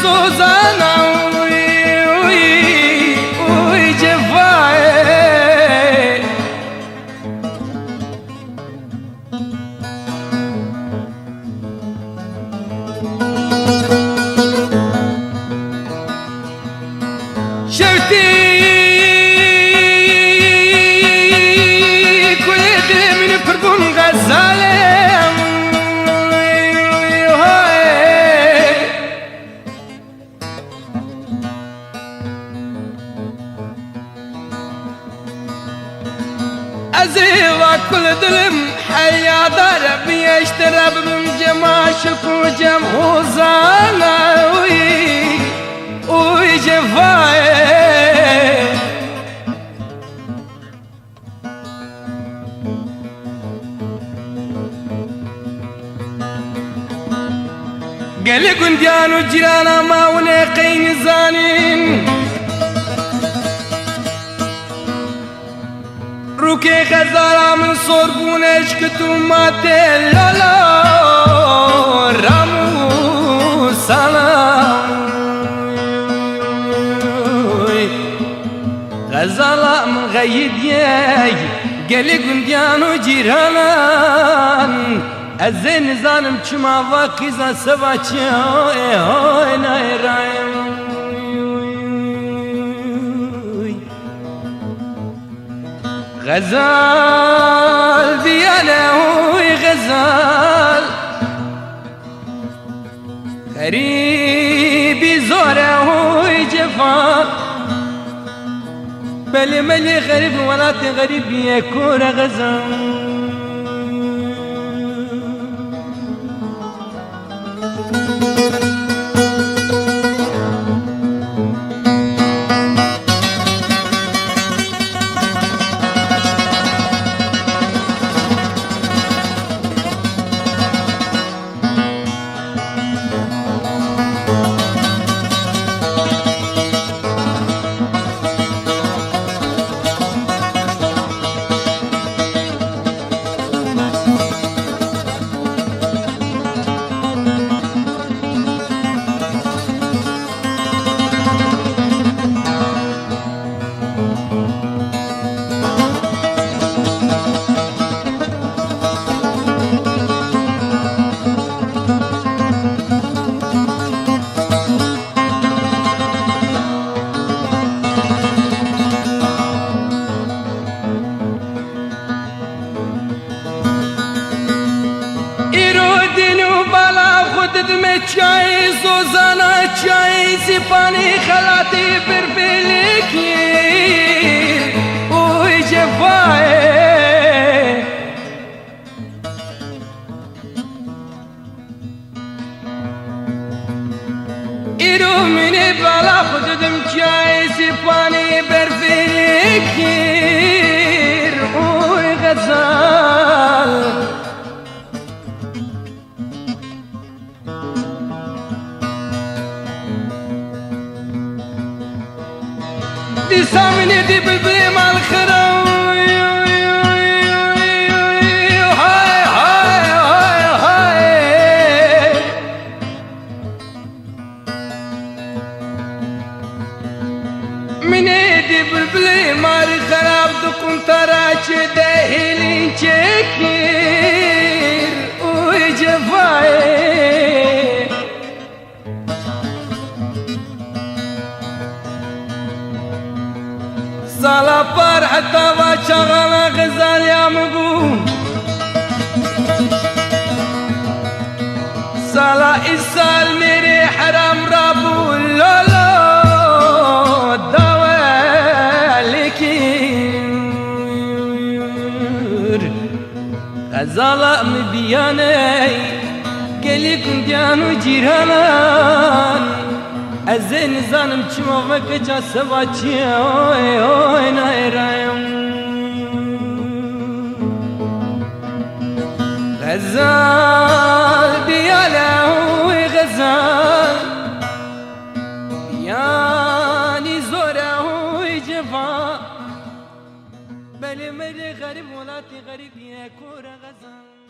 زوزانا وي جفاي شفتي كل من فربون غزالة أزيوا كل ظلم حيا دار بيشترب من جماشك وجمهوزانا وي جفاي قال قنديان وجيرانا ما ونقين زانين روكي خزارة من صوربونش كتوماتي لالا رامو سلام غزالة من غيد ياي قالي قنديان وجيرانان الزين زانم چما واقيزا سباچي هاي ناي رايم غزال بيانا وي غزال غريبي زورا وي جفا بلي ملي غريب ولاتي غريب يكون غزال چای زوزانا چای سپانی خلاتی پر بلیکیر اوی جفای ایرو منی بالا خودم چای سپانی پر بلیکیر اوی غزال دي سامني دي بالبلي مع الخراوي هاي هاي هاي هاي مني دي بالبلي مع الخراب دكم تراجي دهيلين شكير وي جفاي سالا پر حتى وشغل غزال يا مقوم سالا إسال ميري حرام رابو لولو دوالكير غزالة مبياني قلي كنديانو جيرانان الزين زانم چما وكجا سباچي اوي ناي رايم غزال بيالا وي غزال يعني زورا وي جفا بلي مري غريب ولاتي غريب يا كورا غزال